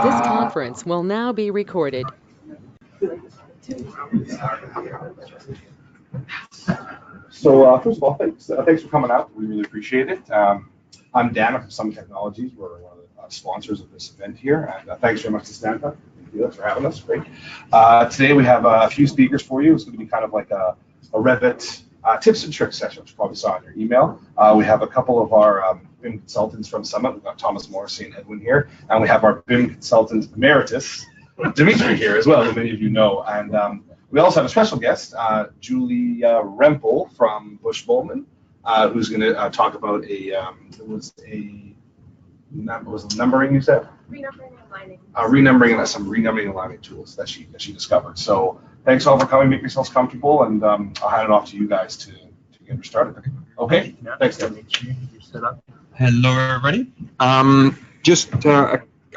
This conference will now be recorded. So first of all, thanks for coming out. We really appreciate it. I'm Dan from Summit Technologies. We're one of the sponsors of this event here, and thanks very much to Santa for having us. Great. Today we have a few speakers for you. It's going to be kind of like a Revit tips and tricks session, which you probably saw in your email. We have a couple of our BIM consultants from Summit. We've got Thomas Morrissey and Edwin here, and we have our BIM consultant emeritus, Dimitri, here as well, who many of you know. And we also have a special guest, Julia Rempel from Bush Bowman, who's going to talk about was it numbering, you said? Renumbering and aligning. Some renumbering and aligning tools that she discovered. So thanks all for coming. Make yourselves comfortable, and I'll hand it off to you guys to get her started. Okay. Thanks, Tim. Hello, everybody. I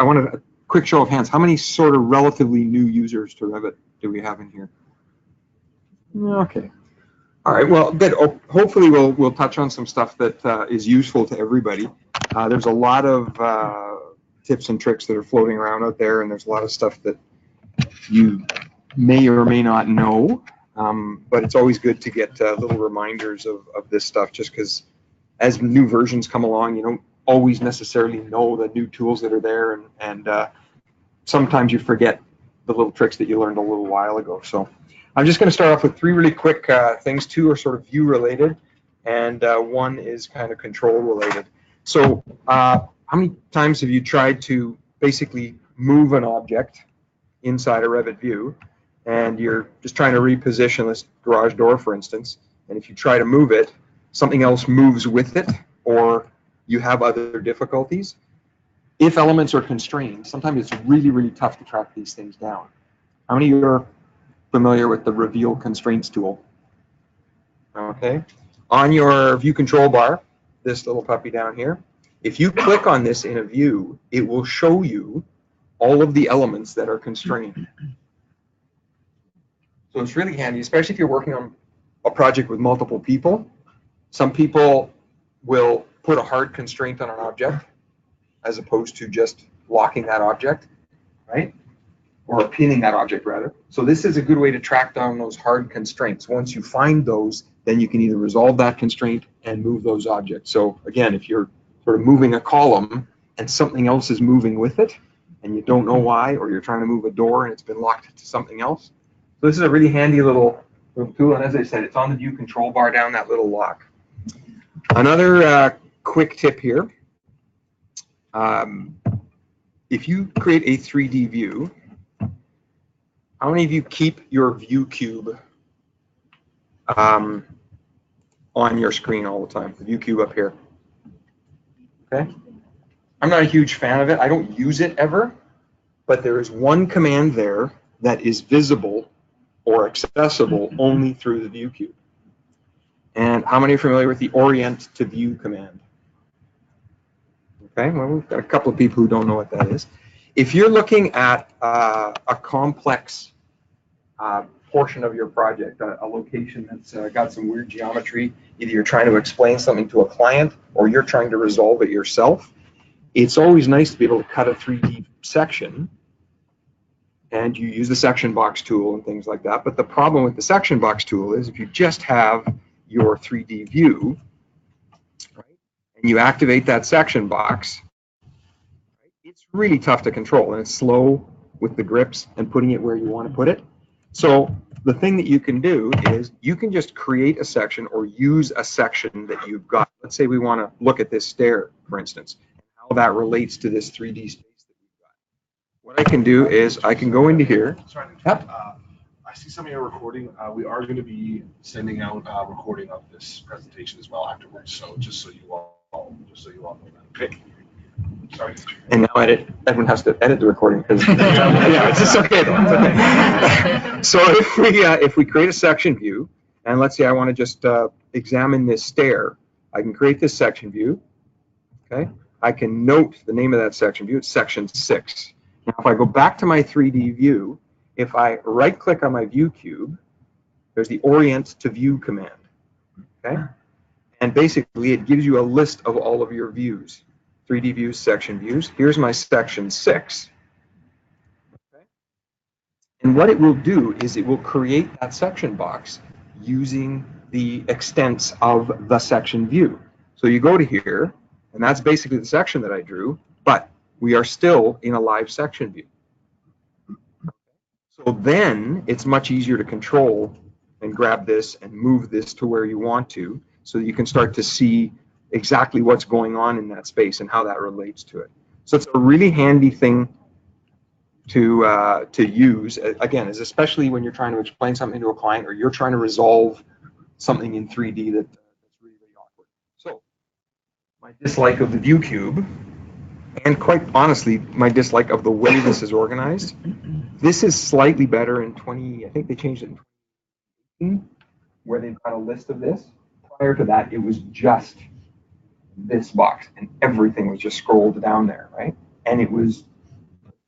want a quick show of hands. How many sort of relatively new users to Revit do we have in here? Okay. All right. Well, good. Hopefully, we'll touch on some stuff that is useful to everybody. There's a lot of tips and tricks that are floating around out there, and there's a lot of stuff that you may or may not know. But it's always good to get little reminders of this stuff, just because as new versions come along, you don't always necessarily know the new tools that are there, and sometimes you forget the little tricks that you learned a little while ago. So I'm just going to start off with three really quick things. Two are sort of view related, and one is kind of control related. So how many times have you tried to basically move an object inside a Revit view, and you're just trying to reposition this garage door, for instance, and if you try to move it, something else moves with it, or you have other difficulties? If elements are constrained, sometimes it's really, really tough to track these things down. How many of you are familiar with the Reveal Constraints tool? Okay. On your view control bar, this little puppy down here, if you click on this in a view, it will show you all of the elements that are constrained. So it's really handy, especially if you're working on a project with multiple people. Some people will put a hard constraint on an object as opposed to just locking that object, right? Or pinning that object, rather. So this is a good way to track down those hard constraints. Once you find those, then you can either resolve that constraint and move those objects. So again, if you're sort of moving a column and something else is moving with it, and you don't know why, or you're trying to move a door and it's been locked to something else. So this is a really handy little tool, and as I said, it's on the view control bar down that little lock. Another quick tip here. If you create a 3D view, how many of you keep your view cube on your screen all the time? The view cube up here. Okay. I'm not a huge fan of it. I don't use it ever, but there is one command there that is visible or accessible only through the view cube. And how many are familiar with the orient to view command? Okay, well, we've got a couple of people who don't know what that is. If you're looking at a complex portion of your project, a location that's got some weird geometry, either you're trying to explain something to a client or you're trying to resolve it yourself, it's always nice to be able to cut a 3D section, and you use the section box tool and things like that. But the problem with the section box tool is if you just have your 3D view, right, and you activate that section box, right, it's really tough to control, and it's slow with the grips and putting it where you want to put it. So the thing that you can do is you can just create a section or use a section that you've got. Let's say we want to look at this stair, for instance, and how that relates to this 3D space that we've got. What I can do is I can go into here. Sorry to interrupt. I see some of your recording. We are going to be sending out a recording of this presentation as well afterwards. So just so you all know that. Okay. Sorry. And now Edwin has to edit the recording because yeah, it's just okay though. It's okay. So if we create a section view, and let's say I want to just examine this stair, I can create this section view. Okay. I can note the name of that section view. It's section 6. Now, if I go back to my 3D view, if I right-click on my view cube, there's the orient to view command. Okay. And basically, it gives you a list of all of your views. 3D views, section views. Here's my section 6. And what it will do is it will create that section box using the extents of the section view. So you go to here, and that's basically the section that I drew, but we are still in a live section view. So then it's much easier to control and grab this and move this to where you want to, so that you can start to see exactly what's going on in that space and how that relates to it. So it's a really handy thing to use, again, is especially when you're trying to explain something to a client or you're trying to resolve something in 3D that's really, really awkward. So my dislike of the view cube, and quite honestly, my dislike of the way this is organized, this is slightly better in I think they changed it in 2018, where they've got a list of this. Prior to that, it was just this box, and everything was just scrolled down there, right? And it was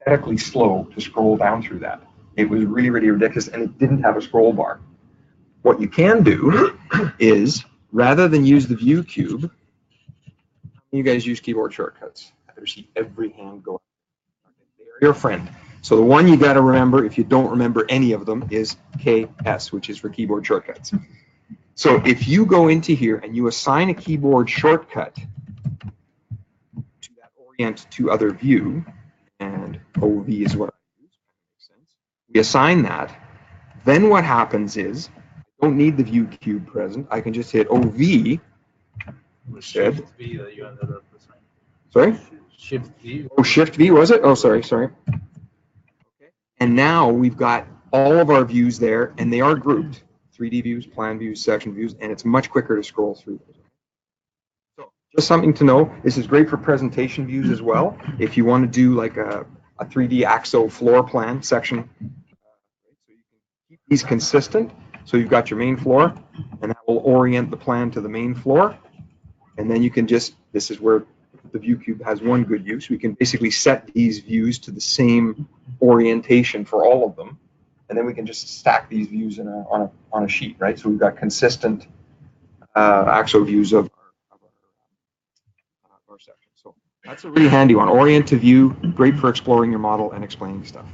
pathetically slow to scroll down through that. It was really, really ridiculous, and it didn't have a scroll bar. What you can do is, rather than use the view cube, you guys use keyboard shortcuts. I better see every hand go up. They are your friend. So the one you got to remember, if you don't remember any of them, is KS, which is for keyboard shortcuts. So if you go into here and you assign a keyboard shortcut to that orient to other view, and OV is what I use, makes sense. We assign that. Then what happens is, I don't need the view cube present. I can just hit OV instead. Shift V that you ended up assigning. Sorry? Shift V. Oh, Shift V, was it? Oh, sorry. Okay. And now we've got all of our views there, and they are grouped. 3D views, plan views, section views, and it's much quicker to scroll through those. So just something to know, this is great for presentation views as well. If you want to do like a 3D axo floor plan section, so you can keep these consistent. So you've got your main floor, and that will orient the plan to the main floor. And then you can just, this is where the view cube has one good use. We can basically set these views to the same orientation for all of them. And then we can just stack these views on a sheet, right? So we've got consistent axo views of our section. So that's a really handy one. Orient to view, great for exploring your model and explaining stuff.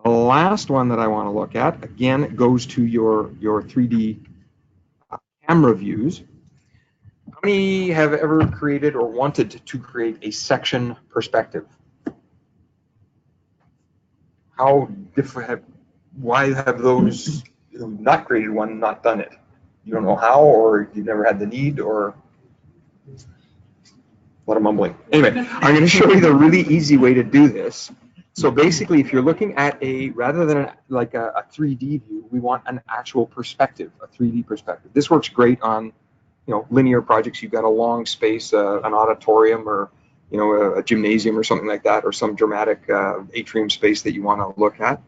The last one that I want to look at, again, goes to your 3D camera views. How many have ever created or wanted to create a section perspective? How different? Why have those who not created one not done it? You don't know how, or you've never had the need, or a lot of mumbling. Anyway, I'm going to show you the really easy way to do this. So basically, if you're looking at rather than like a 3D view, we want an actual perspective, a 3D perspective. This works great on, linear projects. You've got a long space, an auditorium, or a gymnasium or something like that, or some dramatic atrium space that you want to look at.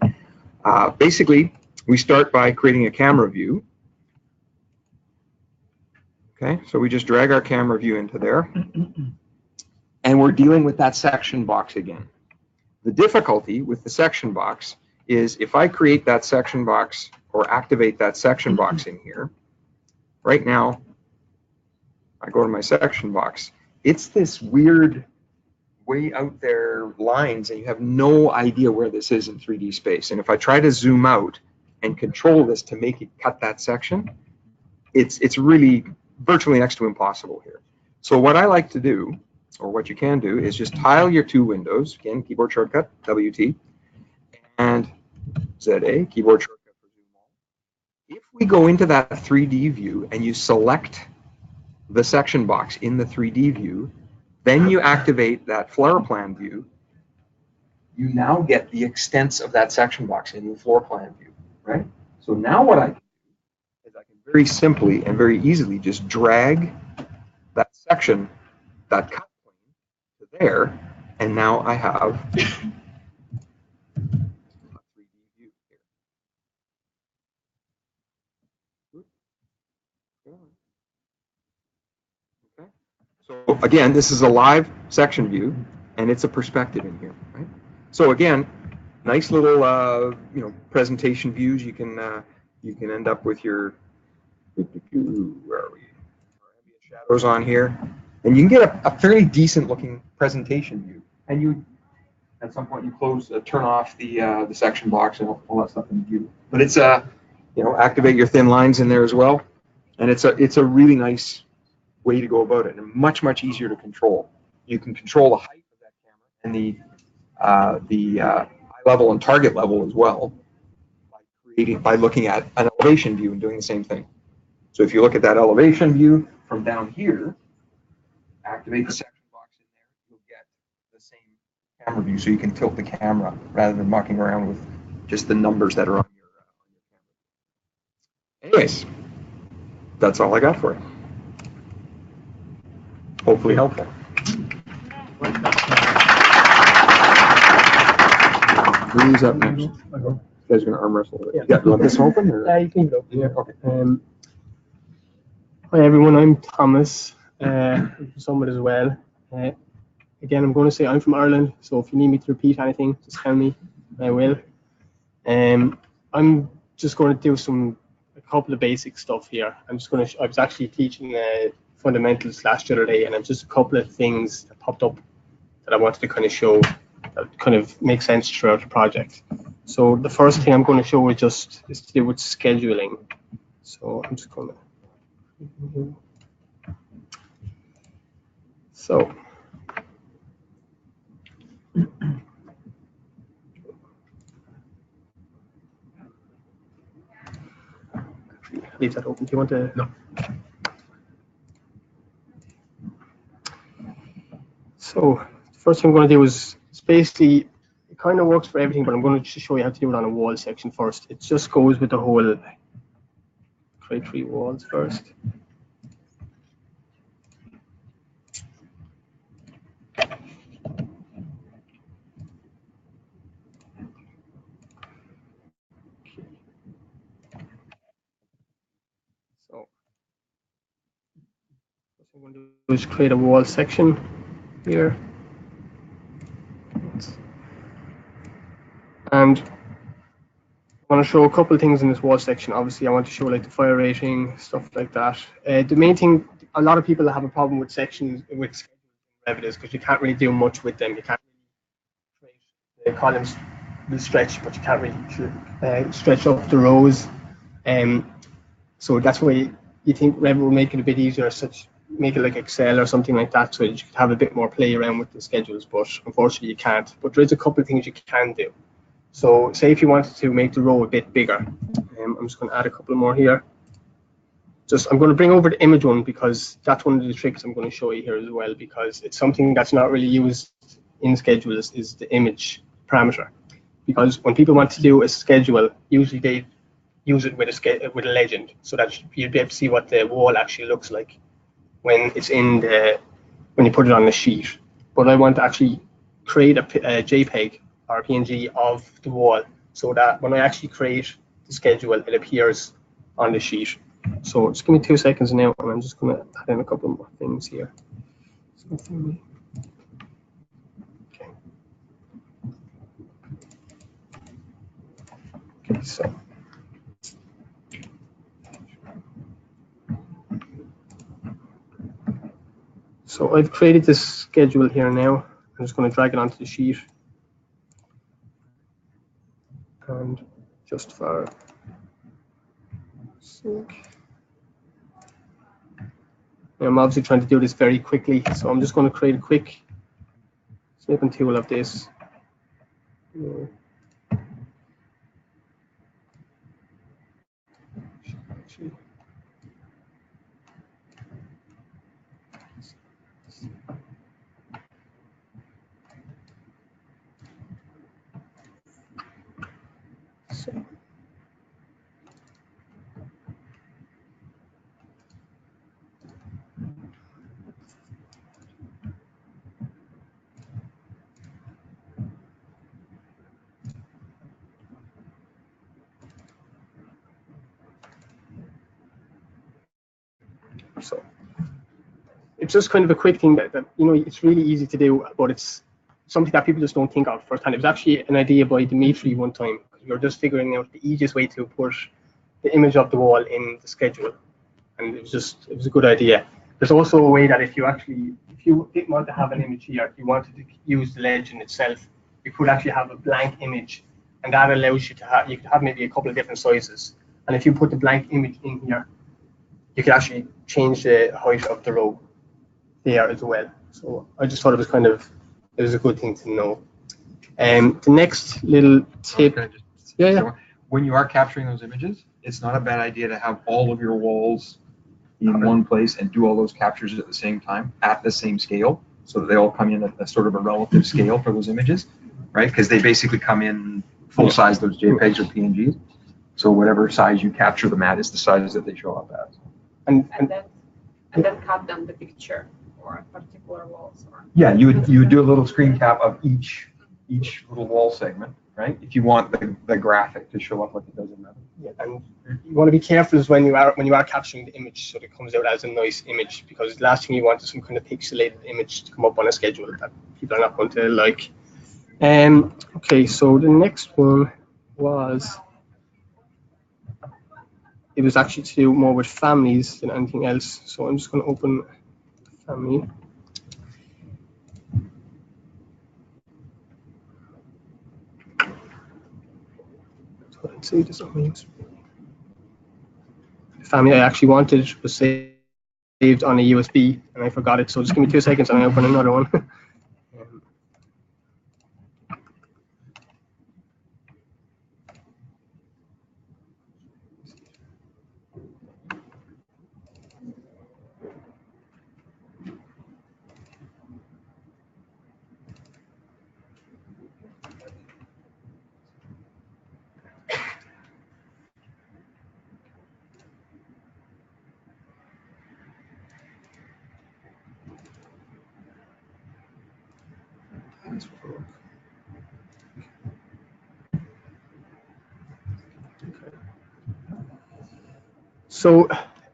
Basically, we start by creating a camera view. Okay, so we just drag our camera view into there, and we're dealing with that section box again. The difficulty with the section box is if I create that section box or activate that section box in here, right now, I go to my section box, it's this weird way out there lines, and you have no idea where this is in 3D space. And if I try to zoom out and control this to make it cut that section, it's really virtually next to impossible here. So what I like to do, or what you can do, is just tile your two windows. Again, keyboard shortcut, WT, and ZA, keyboard shortcut for zoom all. If we go into that 3D view and you select the section box in the 3D view, then you activate that floor plan view, you now get the extents of that section box in the floor plan view, right? So now what I can do is I can very simply and very easily just drag that section, that cut plane to there, and now I have a 3D view here. Okay. So again, this is a live section view, and it's a perspective in here, right? So again, nice little presentation views. You can end up with your where are we? Shadows on here, and you can get a fairly decent looking presentation view. And At some point, you turn off the section box and all that stuff in view. But it's activate your thin lines in there as well, and it's a really nice way to go about it, and much easier to control. You can control the height of that camera and the eye level and target level as well by looking at an elevation view and doing the same thing. So if you look at that elevation view from down here, activate the section box in there, you'll get the same camera view, so you can tilt the camera rather than mucking around with just the numbers that are on your camera. Anyways, that's all I got for you. Hopefully helpful. Who's up next? You guys are going to arm wrestle it. Yeah. You want this open? Or? You can go. Yeah, okay. Hi everyone, I'm Thomas. Someone as well. Again, I'm going to say I'm from Ireland, so if you need me to repeat anything, just tell me. I will. I'm just going to do a couple of basic stuff here. I was actually teaching fundamentals last the other day, and just a couple of things that popped up that I wanted to kind of show that kind of make sense throughout the project. So the first thing I'm going to show is to do with scheduling. So I'm just going to. So. Leave that open. Do you want to? No. So the first thing I'm going to do is basically, it kind of works for everything, but I'm going to show you how to do it on a wall section first. It just goes with the whole, create 3 walls first. So what I'm going to do is create a wall section here. And I want to show a couple of things in this wall section. Obviously, I want to show like the fire rating, stuff like that. The main thing, a lot of people have a problem with sections with Revit is because you can't really do much with them. You can't really create the columns will stretch, but you can't really stretch up the rows. So that's why you think Revit will make it a bit easier, make it like Excel or something like that, so that you could have a bit more play around with the schedules. But unfortunately, you can't. But there is a couple of things you can do. So say if you wanted to make the row a bit bigger, I'm just going to add a couple more here. I'm going to bring over the image one because that's one of the tricks I'm going to show you here as well, because it's something that's not really used in schedules is the image parameter. Because when people want to do a schedule, usually they use it with a legend, so that you'll be able to see what the wall actually looks like when it's when you put it on the sheet. But I want to actually create a JPEG or a PNG of the wall, so that when I actually create the schedule, it appears on the sheet. So just give me 2 seconds now, and I'm just going to add in a couple more things here. Okay. Okay, so I've created this schedule here now. I'm just going to drag it onto the sheet. And just for sake, I'm obviously trying to do this very quickly, so I'm just going to create a quick snipping tool of this. So it's just kind of a quick thing that it's really easy to do, but it's something that people just don't think of firsthand. It was actually an idea by Dimitri one time. We were just figuring out the easiest way to put the image of the wall in the schedule, and it was a good idea. There's also a way that if you didn't want to have an image here, you wanted to use the legend itself, you could actually have a blank image, and that allows you to have, you could have maybe a couple of different sizes. And if you put the blank image in here, you could actually change the height of the row there as well. So I just thought it was kind of, it was a good thing to know. The next little tip, yeah. When you are capturing those images, it's not a bad idea to have all of your walls in one place and do all those captures at the same time, at the same scale, so that they all come in at a sort of a relative scale for those images, right? Because they basically come in full size, those JPEGs or PNGs. So whatever size you capture them at is the size that they show up as. And then cut down the picture for particular walls. Or Yeah, you would do a little screen cap of each little wall segment, right? If you want the graphic to show up like it does in Revit. Yeah, and you want to be careful is when you are capturing the image so that it comes out as a nice image, because the last thing you want is some kind of pixelated image to come up on a schedule that people are not going to like. Okay, so the next one was, it was actually to do more with families than anything else. So I'm just going to open family. So let's see this means. The family I actually wanted was saved on a USB and I forgot it. So just give me 2 seconds and I open another one. So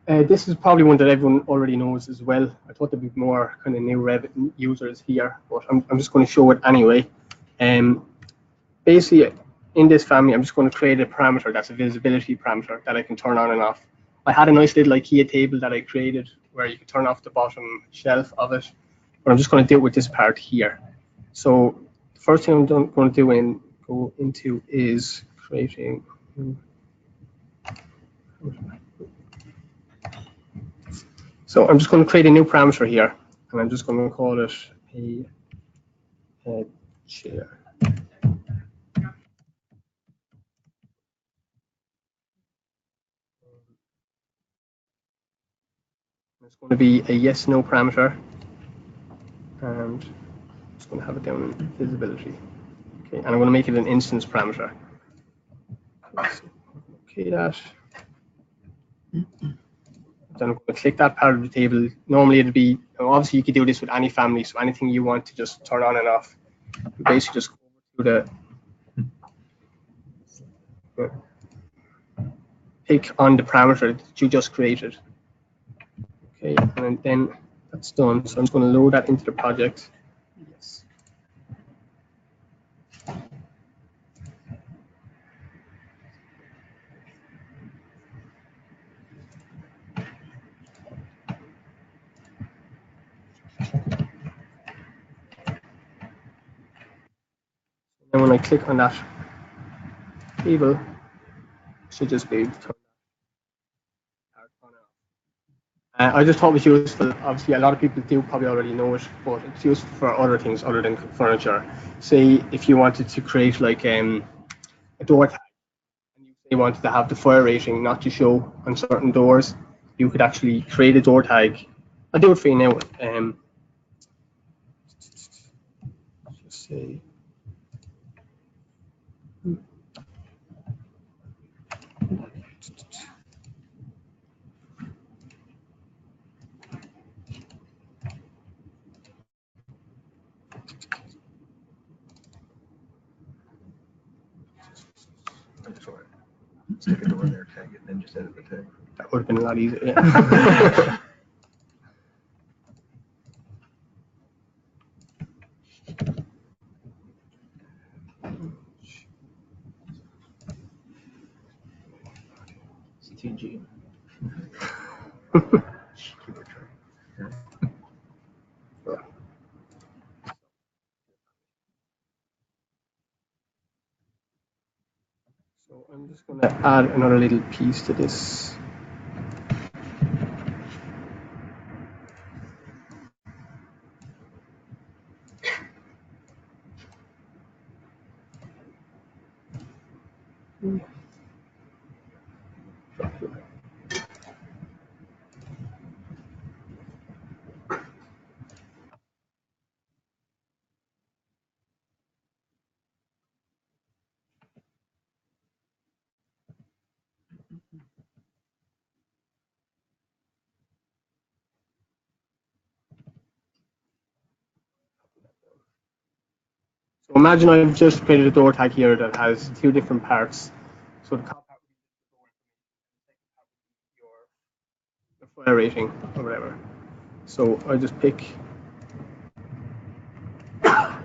this is probably one that everyone already knows as well. I thought there'd be more kind of new Revit users here, but I'm just going to show it anyway. Basically, in this family, I'm just going to create a parameter that's a visibility parameter that I can turn on and off. I had a nice little IKEA table that I created where you could turn off the bottom shelf of it, but I'm just going to do it with this part here. So the first thing I'm going to go into is creating. So I'm just going to create a new parameter here, and I'm just going to call it a chair. It's going to be a yes/no parameter, and I'm just going to have it down in visibility. Okay, and I'm going to make it an instance parameter. Okay, that. Then I'm going to click that part of the table. Normally it'd be, obviously you could do this with any family, so anything you want to just turn on and off. You basically just go to the pick on the parameter that you just created. Okay, and then that's done. So I'm just going to load that into the project. Yes. And when I click on that table, it should just be turned on. I just thought it was useful. Obviously, a lot of people do probably already know it, but it's useful for other things other than furniture. Say if you wanted to create like a door tag, and you wanted to have the fire rating not to show on certain doors, you could actually create a door tag. I'll do it for you now. Just say. Stick a door in there, tag it, and then just edit the tag. That would have been a lot easier. Yeah. CTG. So I'm just going to add another little piece to this. So imagine I've just created a door tag here that has two different parts. So the top part would be the fire rating or whatever. So I just pick. So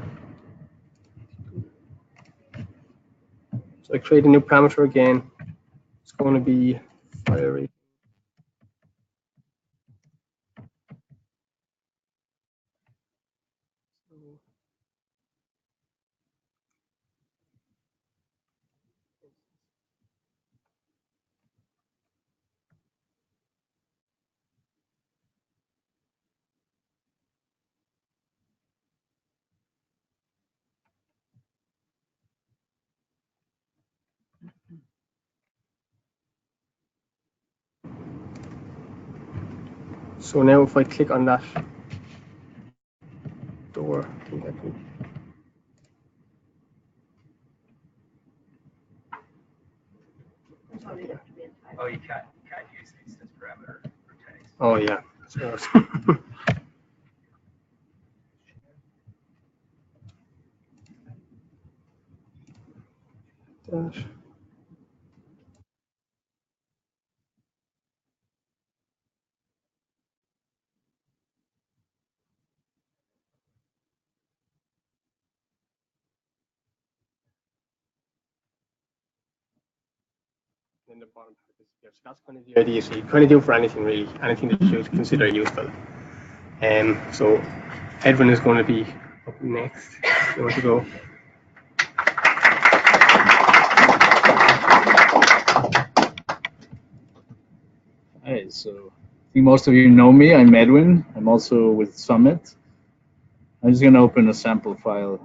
I create a new parameter again. It's going to be fire rating. So now if I click on that door, I think I can. Oh, you can't use these as parameter for tags. Oh yeah. That's awesome. Dash. Then the bottom part disappears. So that's kind of the idea. So you kind of do for anything really, anything that you consider useful. So Edwin is going to be up next. You want to go? Hi, so I think most of you know me. I'm Edwin. I'm also with Summit. I'm just going to open a sample file.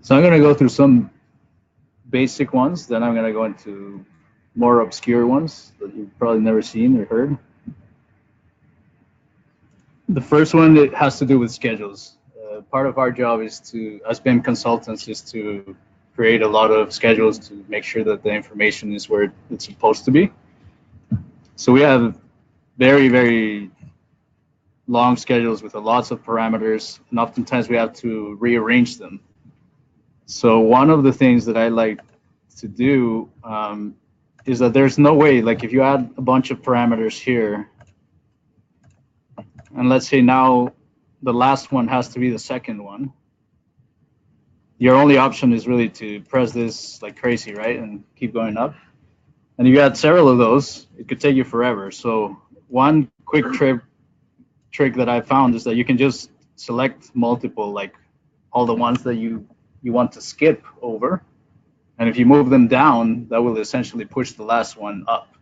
So I'm going to go through some basic ones, then I'm going to go into more obscure ones that you've probably never seen or heard. The first one, it has to do with schedules. Part of our job is to, as BIM consultants, is to create a lot of schedules to make sure that the information is where it's supposed to be. So we have very, very long schedules with lots of parameters, and oftentimes we have to rearrange them. So one of the things that I like to do is that there's no way, like if you add a bunch of parameters here, and let's say now the last one has to be the second one, your only option is really to press this like crazy, right, and keep going up. And if you add several of those, it could take you forever. So one quick trick that I found is that you can just select multiple, like all the ones that you want to skip over. And if you move them down, that will essentially push the last one up.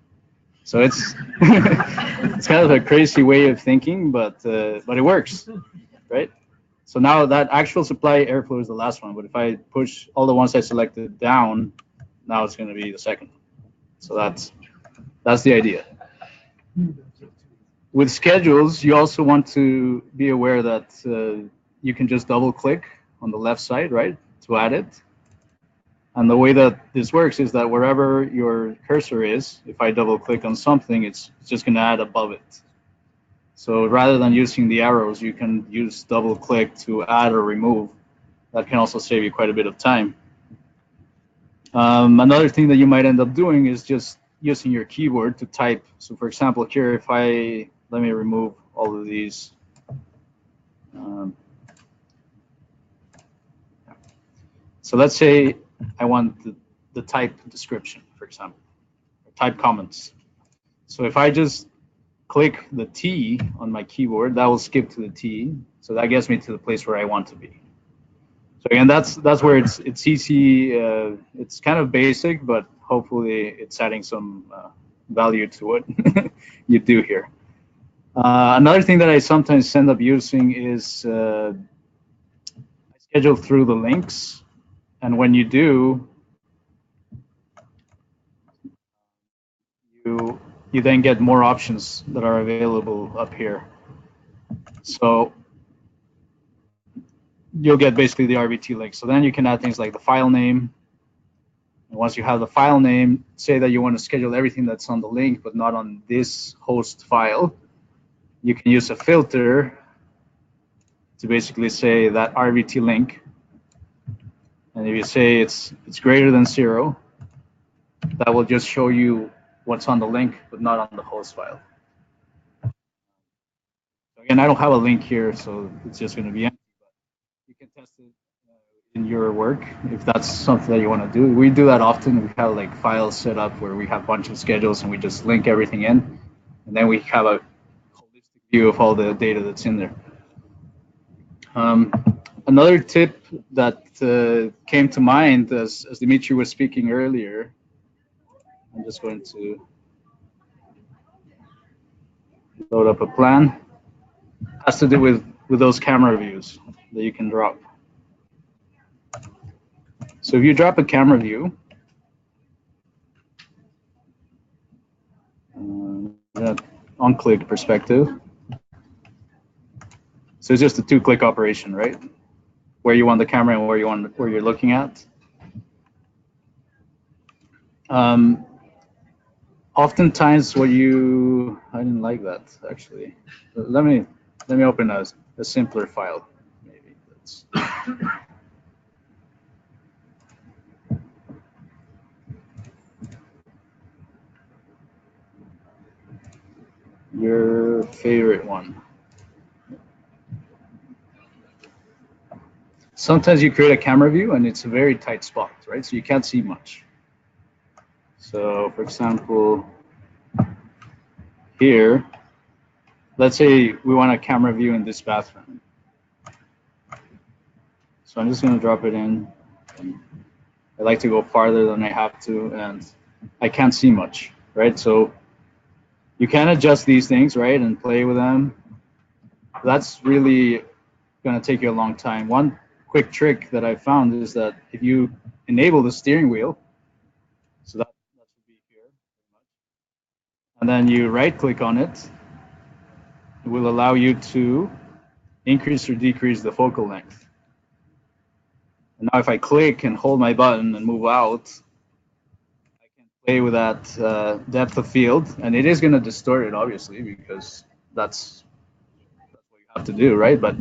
So it's it's kind of a crazy way of thinking, but it works, right? So now that actual supply airflow is the last one, but if I push all the ones I selected down, now it's going to be the second one. So that's the idea. With schedules, you also want to be aware that you can just double click on the left side, right, to add it. And the way that this works is that wherever your cursor is, if I double click on something, it's just going to add above it. So rather than using the arrows, you can use double click to add or remove. That can also save you quite a bit of time. Another thing that you might end up doing is just using your keyboard to type. So for example, here, if let me remove all of these. So let's say I want the type description, for example, or type comments. So if I just click the T on my keyboard, that will skip to the T. So that gets me to the place where I want to be. So again, that's where it's easy. It's kind of basic, but hopefully it's adding some value to what you do here. Another thing that I sometimes end up using is I schedule through the links, and when you do, you then get more options that are available up here. So you'll get basically the RVT link. So then you can add things like the file name. And once you have the file name, say that you want to schedule everything that's on the link, but not on this host file, you can use a filter to basically say that RVT link. And if you say it's greater than 0, that will just show you what's on the link, but not on the host file. So again, I don't have a link here, so it's just going to be empty. But you can test it in your work if that's something that you want to do. We do that often. We have like files set up where we have a bunch of schedules and we just link everything in, and then we have a holistic view of all the data that's in there. Another tip that came to mind as Dimitri was speaking earlier, I'm just going to load up a plan, has to do with those camera views that you can drop. So if you drop a camera view, on-click perspective, so it's just a 2-click operation, right? Where you want the camera and where you're looking at. Oftentimes, I didn't like that actually. Let me open a simpler file, maybe. That's your favorite one. Sometimes you create a camera view and it's a very tight spot, right? So you can't see much. So for example, here, let's say we want a camera view in this bathroom. So I'm just going to drop it in. I like to go farther than I have to, and I can't see much, right? So you can adjust these things, right, and play with them. That's really going to take you a long time. One quick trick that I found is that if you enable the steering wheel, so that should be here, and then you right-click on it, it will allow you to increase or decrease the focal length. And now if I click and hold my button and move out, I can play with that depth of field, and it is going to distort it, obviously, because that's what you have to do, right? But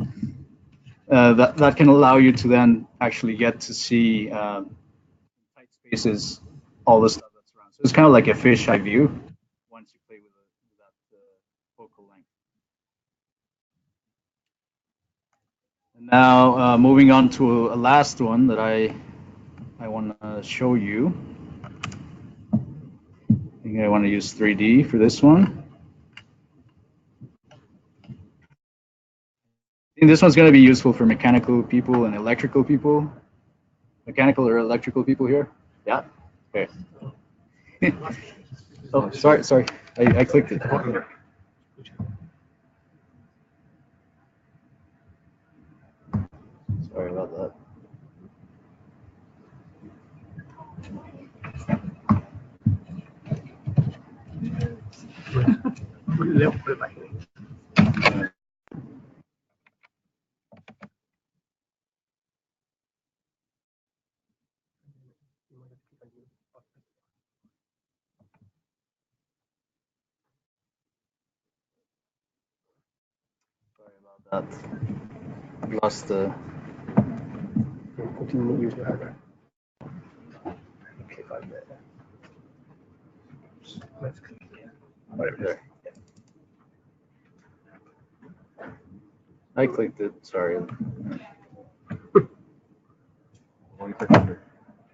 that can allow you to then actually get to see tight spaces, all the stuff that's around. So it's kind of like a fisheye view once you play with that focal length. And now moving on to a last one that I want to show you. I think I want to use 3D for this one. I think this one's going to be useful for mechanical people and electrical people. Mechanical or electrical people here? Yeah? Okay. Oh, sorry. I clicked it. Sorry about that. Sorry about that. Lost the. Continue to use your hardware. Okay, fine. Let's click again. Right there. I clicked it. Sorry. One click under.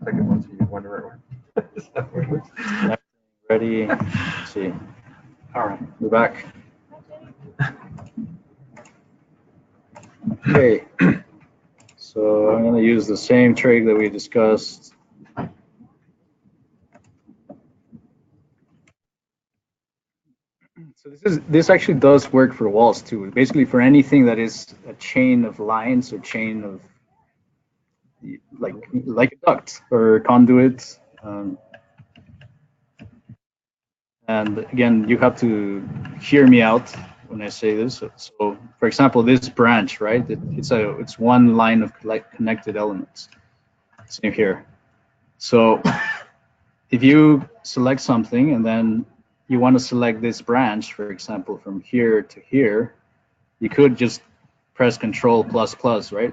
Second one, so you wonder where it went. Ready? Let's see. All right, we're back. Okay. So I'm going to use the same trick that we discussed. So this actually does work for walls too. Basically, for anything that is a chain of lines or chain of like a duct or conduit. And again, you have to hear me out when I say this. So for example, this branch, right? It's one line of connected elements. Same here. So if you select something and then you want to select this branch, for example, from here to here, you could just press Control ++, right?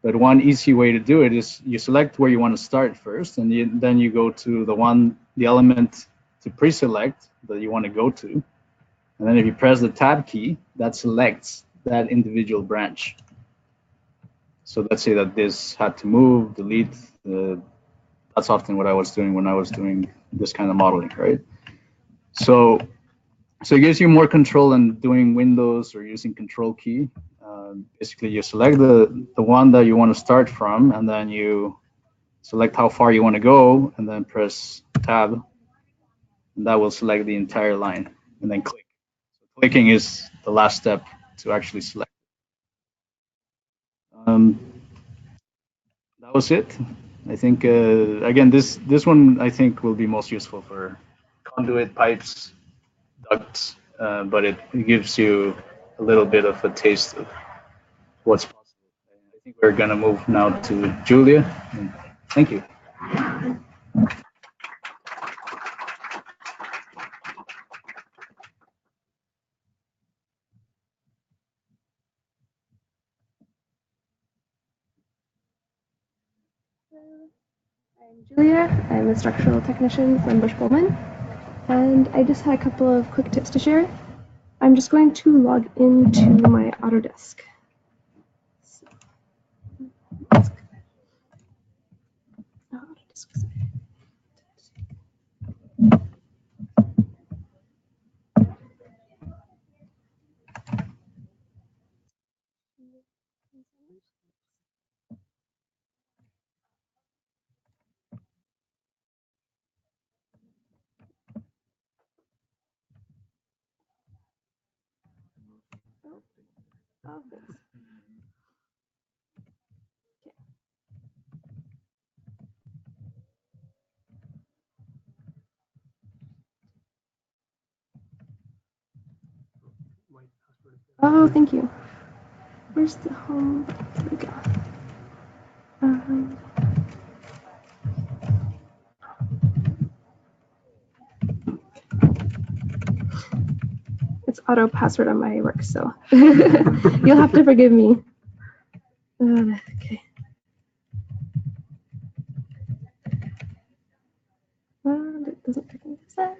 But one easy way to do it is you select where you want to start first, and then you go to the element to pre-select that you want to go to. And then if you press the Tab key, that selects that individual branch. So let's say that this had to move, delete. That's often what I was doing when I was doing this kind of modeling, right? So it gives you more control than doing Windows or using Control key. Basically, you select the one that you want to start from, and then you select how far you want to go, and then press Tab, and that will select the entire line, and then click. So clicking is the last step to actually select. That was it. I think again, this one I think will be most useful for conduit, pipes, ducts, but it gives you a little bit of a taste of what's possible. I think we're gonna move now to Julia. Thank you. I'm Julia. I'm a structural technician from Bush-Pullman, and I just had a couple of quick tips to share. I'm just going to log into my Autodesk. Oh, thanks. Okay. Oh, thank you. Where's the home? There we go. It's auto password on my work, so you'll have to forgive me. Okay. And it doesn't pick me that.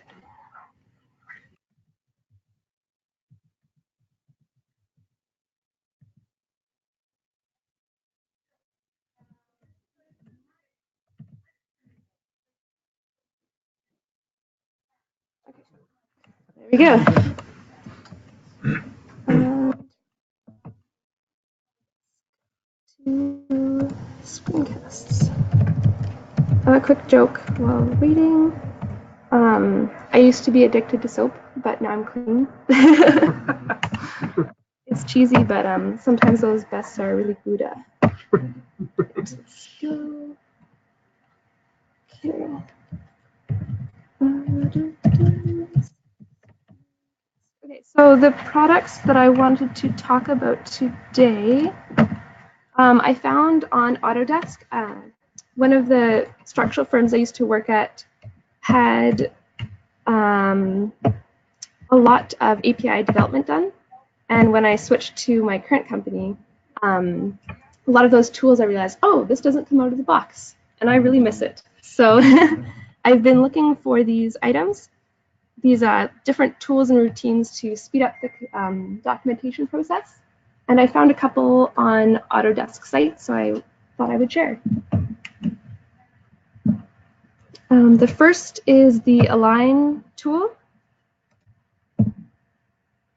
There we go. To screencasts. A quick joke while waiting. I used to be addicted to soap, but now I'm clean. It's cheesy, but sometimes those bests are really good. Let's go. Okay. Okay, so the products that I wanted to talk about today, I found on Autodesk. One of the structural firms I used to work at had a lot of API development done. And when I switched to my current company, a lot of those tools I realized, oh, this doesn't come out of the box. And I really miss it. So I've been looking for these items, these different tools and routines to speed up the documentation process. And I found a couple on Autodesk site, so I thought I would share. The first is the Align tool.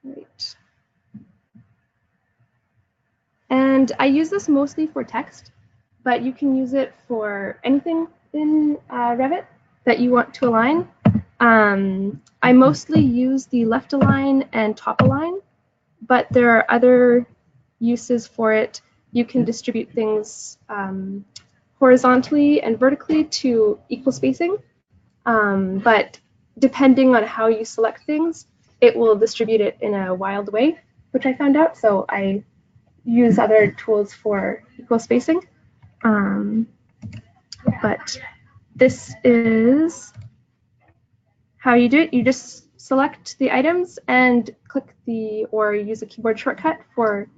Right. And And I use this mostly for text, but you can use it for anything in Revit that you want to align. I mostly use the left align and top align, but there are other uses for it. You can distribute things horizontally and vertically to equal spacing, but depending on how you select things, it will distribute it in a wild way, which I found out. So I use other tools for equal spacing. But this is how you do it. You just select the items and click the, or use a keyboard shortcut for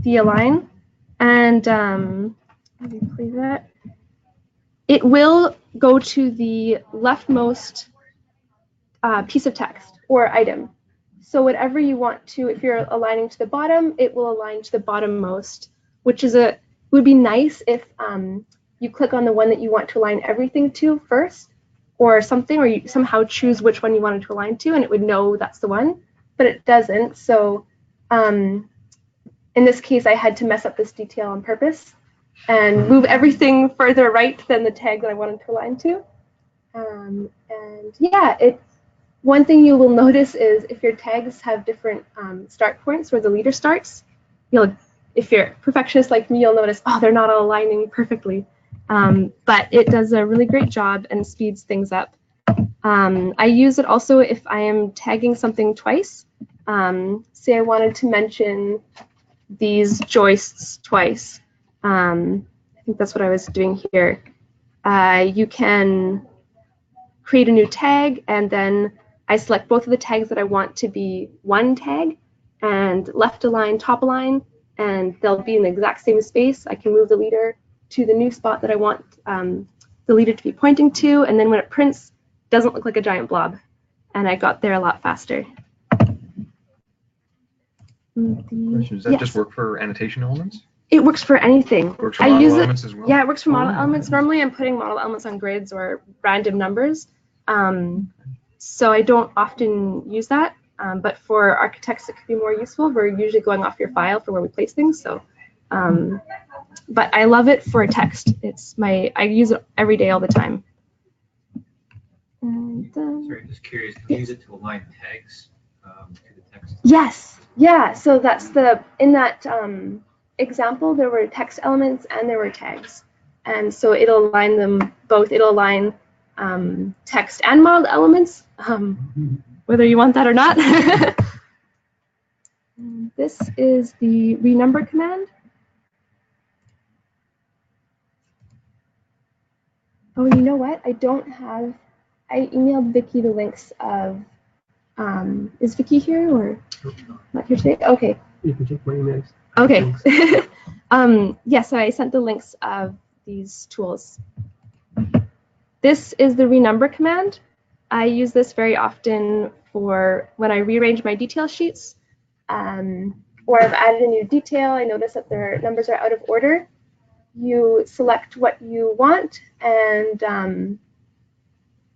the align. And let me play that. It will go to the leftmost piece of text or item. So whatever you want to, if you're aligning to the bottom, it will align to the bottommost, which is would be nice if you click on the one that you want to align everything to first or something, or you somehow choose which one you wanted to align to and it would know that's the one, but it doesn't. So in this case, I had to mess up this detail on purpose and move everything further right than the tag that I wanted to align to. And yeah, one thing you will notice is if your tags have different start points where the leader starts, if you're a perfectionist like me, you'll notice, oh, they're not all aligning perfectly. But it does a really great job and speeds things up. I use it also if I am tagging something twice. Say I wanted to mention these joists twice. I think that's what I was doing here. You can create a new tag, and then I select both of the tags that I want to be one tag, and left align, top align, and they'll be in the exact same space. I can move the leader to the new spot that I want the leader to be pointing to, and then when it prints, it doesn't look like a giant blob. And I got there a lot faster. Question, does that just work for annotation elements? It works for anything. It works for model elements as well? Yeah, it works for model elements. Normally I'm putting model elements on grids or random numbers. So I don't often use that. But for architects, it could be more useful. We're usually going off your file for where we place things. So, but I love it for text. I use it every day, all the time. And, sorry, I'm just curious. Do you use it to align tags to the text? Yes. Yeah. So that's in that example, there were text elements and there were tags. And so it'll align them both. It'll align text and model elements, whether you want that or not. This is the renumber command. Oh, you know what? I emailed Vicky the links of, is Vicky here or not here today? Okay. You can check my emails. Okay. Yeah, so I sent the links of these tools. This is the renumber command. I use this very often for when I rearrange my detail sheets, or I've added a new detail. I notice that their numbers are out of order. You select what you want, and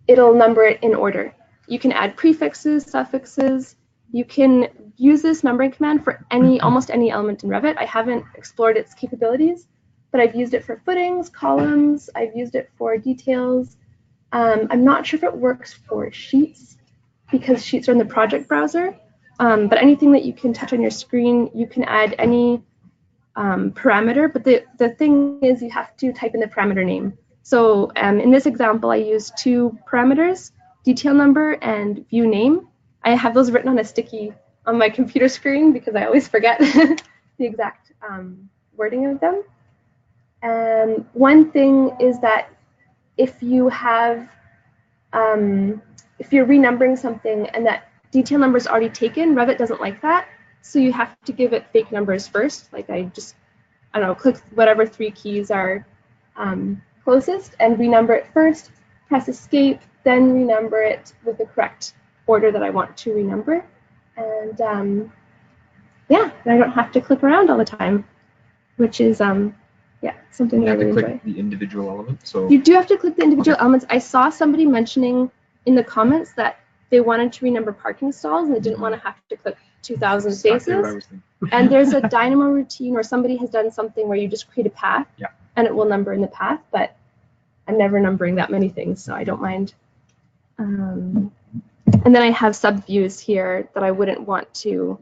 it'll number it in order. You can add prefixes, suffixes. You can use this numbering command for almost any element in Revit. I haven't explored its capabilities, but I've used it for footings, columns. I've used it for details. I'm not sure if it works for sheets because sheets are in the project browser, but anything that you can touch on your screen, you can add any parameter, but the thing is you have to type in the parameter name. So in this example, I used 2 parameters, detail number and view name. I have those written on a sticky on my computer screen because I always forget the exact wording of them. And one thing is that if you have, if you're renumbering something and that detail number is already taken, Revit doesn't like that. So you have to give it fake numbers first. Like I don't know, click whatever 3 keys are closest and renumber it first, press escape, then renumber it with the correct order that I want to renumber. And yeah, I don't have to click around all the time, which is yeah, something that I really enjoy. You have to click the individual element. So you do have to click the individual elements. I saw somebody mentioning in the comments that they wanted to renumber parking stalls and they didn't want to have to click 2,000 spaces. And there's a dynamo routine where somebody has done something where you just create a path and it will number in the path, but I'm never numbering that many things, so I don't mind. And then I have sub-views here that I wouldn't want to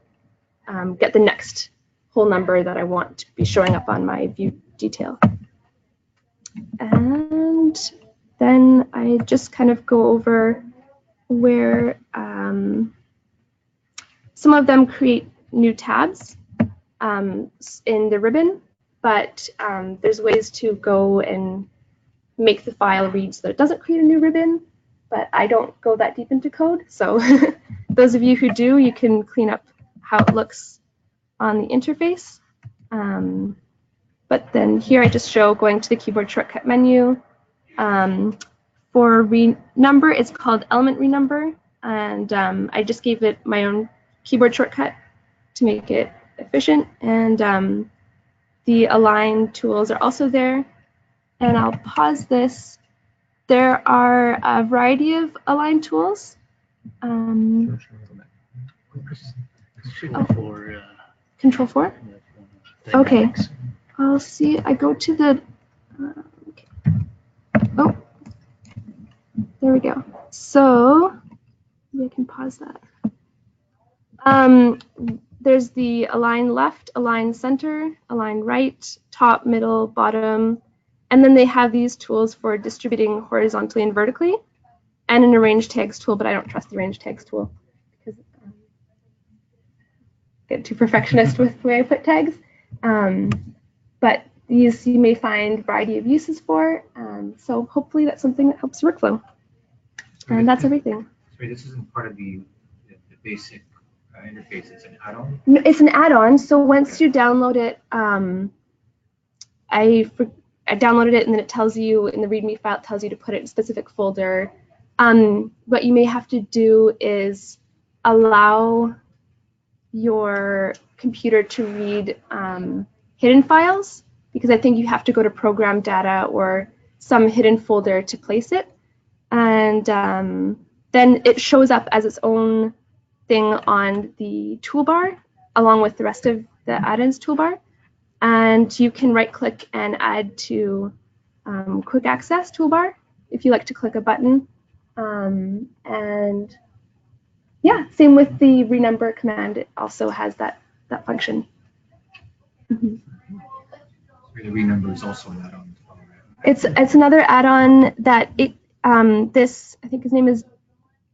get the next whole number that I want to be showing up on my view detail. And then I just kind of go over where some of them create new tabs in the ribbon, but there's ways to go and make the file read so that it doesn't create a new ribbon, but I don't go that deep into code. So those of you who do, you can clean up how it looks on the interface. But then here I just show going to the keyboard shortcut menu. For renumber, it's called element renumber, and I just gave it my own keyboard shortcut to make it efficient. And the align tools are also there. And I'll pause this. There are a variety of align tools. Control 4? Okay. I'll see. I go to the. Okay. Oh, there we go. So maybe I can pause that. There's the align left, align center, align right, top, middle, bottom. And then they have these tools for distributing horizontally and vertically, and an arrange tags tool, but I don't trust the arrange tags tool because I get too perfectionist with the way I put tags. But these you may find a variety of uses for, so hopefully that's something that helps workflow. And that's everything. Sorry, this isn't part of the basic interface, it's an add-on? It's an add-on, so once you download it, I downloaded it and then it tells you in the README file, it tells you to put it in a specific folder. What you may have to do is allow your computer to read hidden files, because I think you have to go to program data or some hidden folder to place it. And then it shows up as its own thing on the toolbar along with the rest of the add-ins toolbar. And you can right click and add to quick access toolbar if you like to click a button. And yeah, same with the renumber command. It also has that function. Mm-hmm. The renumber is also an add-on. It's another add-on that this, I think his name is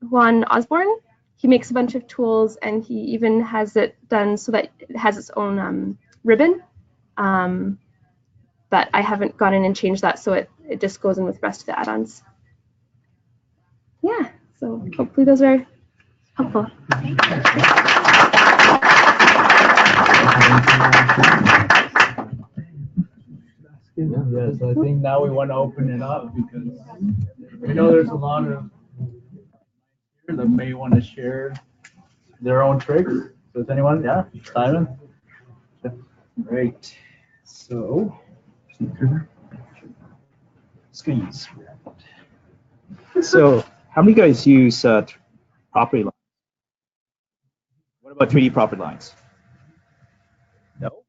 Juan Osborne. He makes a bunch of tools and he even has it done so that it has its own ribbon. But I haven't gone in and changed that, so it just goes in with the rest of the add-ons. Yeah, so hopefully those are helpful. Yes, I think now we want to open it up because we know there's a lot of here that may want to share their own tricks. Does anyone? Yeah, Simon? Great. So, screens. So, how many guys use property lines? What about 3D property lines? No? All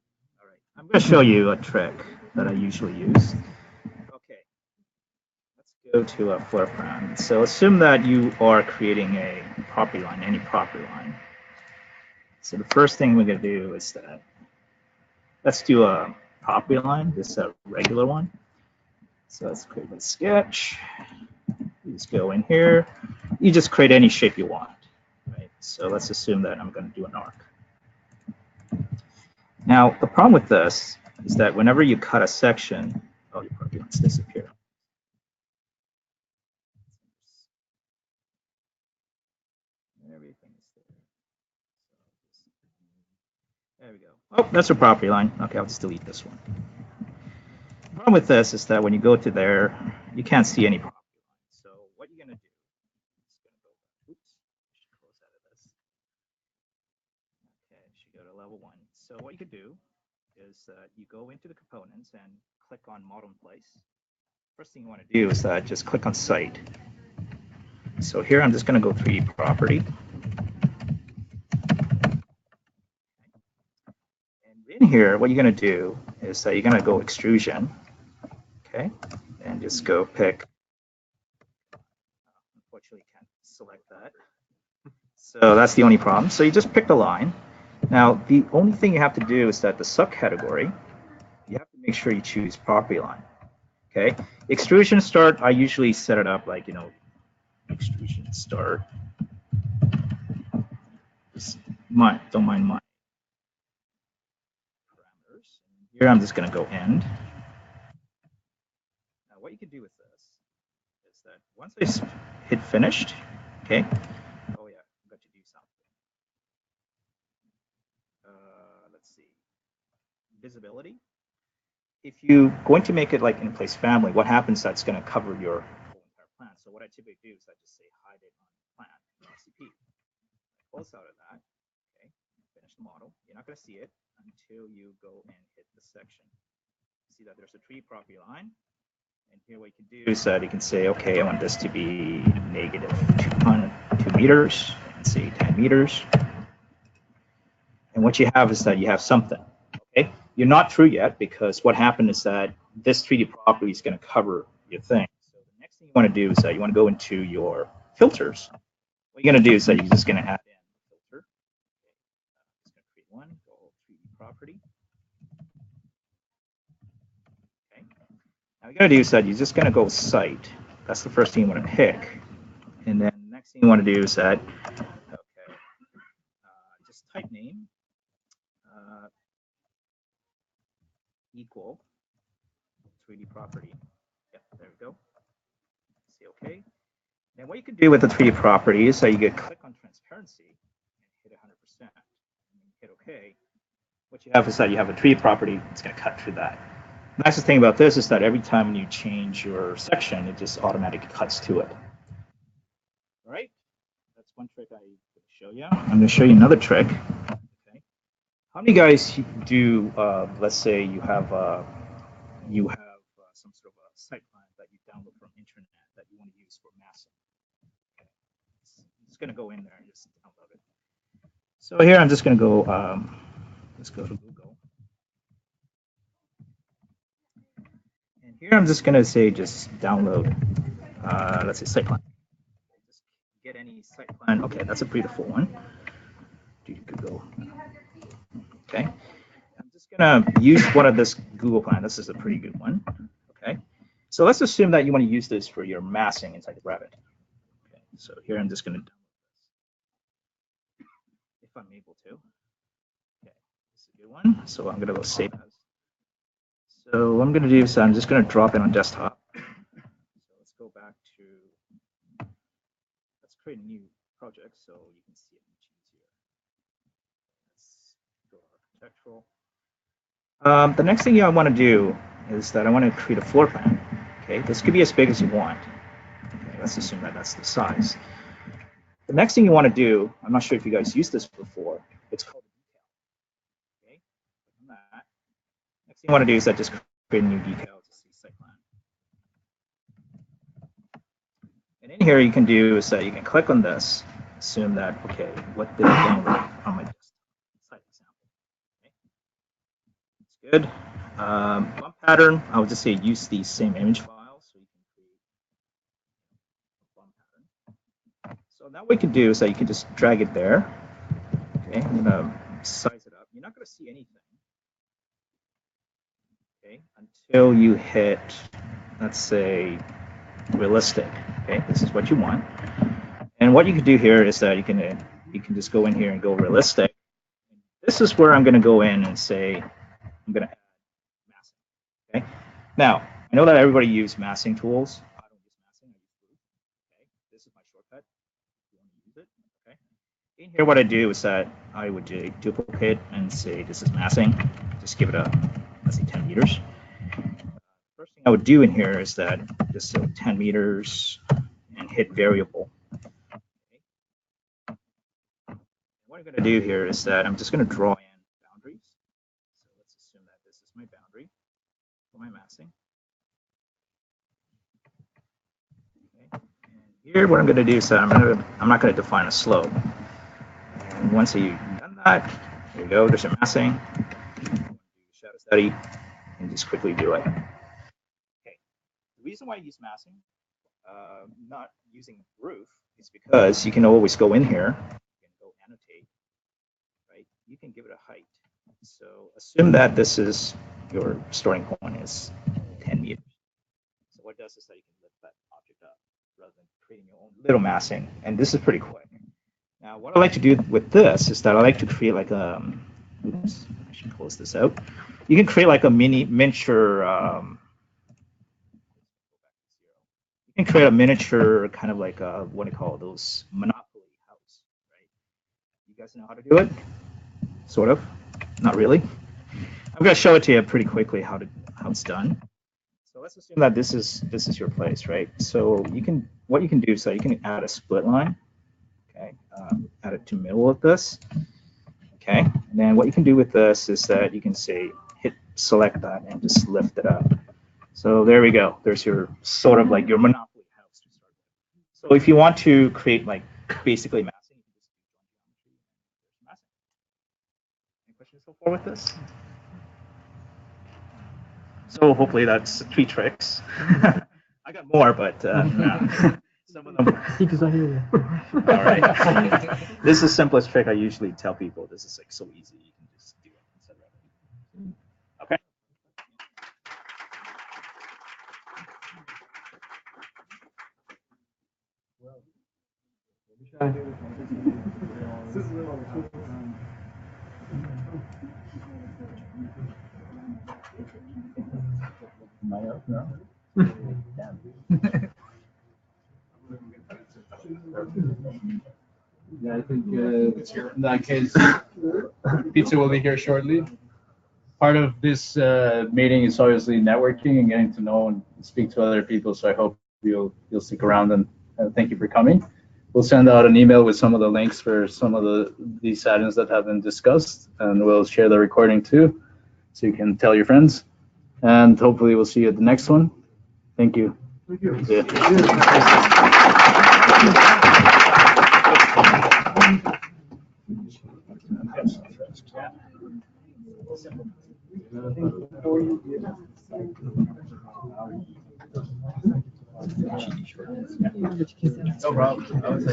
right. I'm going to show you a trick that I usually use. Okay. Let's go to a floor plan. So, assume that you are creating a property line, any property line. So, the first thing we're going to do is that let's do a property line. This is a regular one. So let's create a sketch. You just go in here. You just create any shape you want. Right? So let's assume that I'm going to do an arc. Now, the problem with this is that whenever you cut a section, oh, your property lines disappear. Everything is there. There we go. Oh, that's a property line. Okay, I'll just delete this one. The problem with this is that when you go to there, you can't see any property line. So what you're going to do is going to go, oops, I should close out of this. Okay, it should go to level 1. So what you could do is you go into the components and click on model in place. First thing you want to do is just click on site. So here I'm just going to go 3D property. And in here, what you're going to do is that you're going to go extrusion, okay, and just go pick. Unfortunately, can't select that. So that's the only problem. So you just pick the line. Now, the only thing you have to do is that the subcategory, you have to make sure you choose property line. Okay, extrusion start, I usually set it up like, extrusion start. Just don't mind my parameters. Here I'm just going to go end. Now, what you can do with this is that once I hit finished, okay, oh yeah, I got to do something. Let's see, visibility. If you're going to make it like in place family, what happens that's going to cover your whole entire plan. So what I typically do is I just say hide it on plan, LCP. Close out of that, okay, finish the model. You're not going to see it until you go and hit the section. See that there's a 3D property line. And here what you can do is that you can say, okay, I want this to be negative 2 meters, and say 10 meters. And what you have is that you have something, okay? You're not through yet, because what happened is that this 3D property is going to cover your thing. So the next thing you want to do is that you want to go into your filters. What you're going to do is that you're just going to add in a filter. Okay. Just going to create one, go 3D property. Okay. Now what you're going to do is that you're just going to go site. That's the first thing you want to pick. And then the next thing you want to do is that, okay, just type name. Equal 3D property. Yeah, there we go. Say OK. And what you can do with the 3D property is that you get click on transparency and hit 100%. And hit OK. What you have is that you have a 3D property. It's going to cut through that. The nicest thing about this is that every time you change your section, it just automatically cuts to it. All right. That's one trick I could show you. I'm going to show you another trick. Okay. How many guys do, let's say you have some sort of a site plan that you download from internet that you want to use for massing? Okay. It's going to go in there and just download it. So here I'm just going to go, let's go to Google. And here I'm just going to say just download, let's say site plan. Just get any site plan. Okay, that's a pretty default one. Do Google. Okay. I'm just going to use one of this Google plan. This is a pretty good one. Okay. So let's assume that you want to use this for your massing inside the Revit. Okay. So here I'm just going to download this if I'm able to. Okay. This is a good one. So I'm going to go save as. So what I'm going to do is I'm just going to drop it on desktop. So let's go back to, let's create a new project so you can see it much easier. Let's go architectural. The next thing I want to do is that I want to create a floor plan. Okay, this could be as big as you want. Okay, let's assume that that's the size. The next thing you want to do, I'm not sure if you guys used this before, it's called a decal. Okay, next thing you want to do is that just create a new decal to see site plan. And in here you can do is that you can click on this, assume that, okay, what did I download on my desktop site example? Okay. It's good. Bump pattern, I would just say use the same image file so you can create a bump pattern. So now what you can do is that you can just drag it there. Okay, I'm gonna size it up. You're not gonna see anything. Okay, until you hit, let's say, realistic. Okay, this is what you want. And what you can do here is that you can just go in here and go realistic. This is where I'm gonna go in and say I'm gonna add massing. Okay. Now, I know that everybody uses massing tools. I don't use massing, I use glue. Okay. This is my shortcut. If you want to use it. Okay. In here, what I do is that I would duplicate and say this is massing. Just give it a, let's say 10 meters. First thing I would do in here is that just say 10 meters and hit variable. Okay. What I'm going to do here is that I'm just going to draw in boundaries. So let's assume that this is my boundary for my massing. Okay. And here, what I'm going to do is I'm not going to define a slope. And once you've done that, here we go. There's your massing. Shadow study, and just quickly do it. Okay. The reason why I use massing, not using roof, is because you can always go in here and go annotate. Right? You can give it a height. So assume that this is your starting point is 10 meters. So what it does is that you can lift that object up rather than creating your own little massing. And this is pretty quick. Now, what I like to do with this is that I like to create like a, oops, I should close this out. You can create like a miniature, you can create a miniature kind of like a, what do you call those, Monopoly house, right? You guys know how to do it? Sort of, not really. I'm going to show it to you pretty quickly how it's done. So let's assume that this is your place, right? So what you can do is that you can add a split line, okay? Add it to the middle of this, okay? And then what you can do with this is that you can say select that and just lift it up. So there we go. There's your sort of like your Monopoly house to start with. So if you want to create like basically massing, you can just do massing. Any questions so far with this? So hopefully that's 3 tricks. I got more, but some of them. All right. This is the simplest trick I usually tell people. This is like so easy. You can just do it instead of okay. Am I up now? Yeah, I think in that case, pizza will be here shortly. Part of this meeting is obviously networking and getting to know and speak to other people. So I hope you'll stick around, and thank you for coming. We'll send out an email with some of the links for some of these items that have been discussed, and we'll share the recording too, so you can tell your friends. And hopefully we'll see you at the next one. Thank you. Thank you. No problem. I was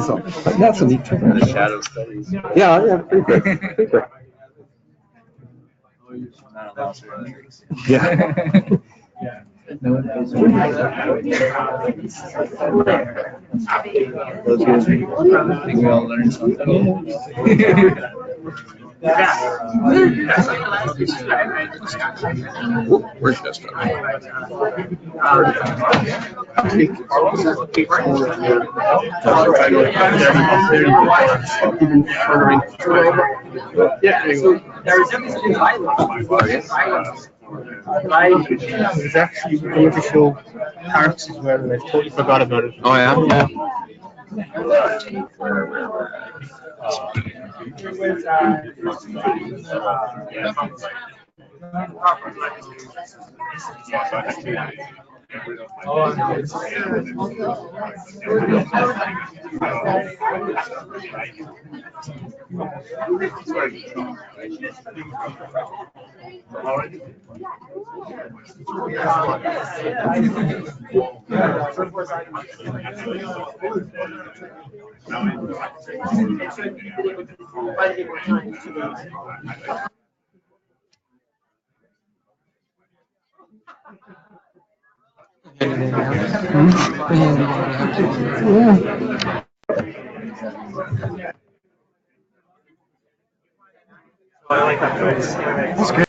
like, that's a neat trick. The shadow studies. Yeah, pretty quick. Pretty quick. Yeah. No, I think we all learned something. Where's this stuff? There's actually going to show parts as well, and I totally forgot about it. Oh yeah. I like that. That's good.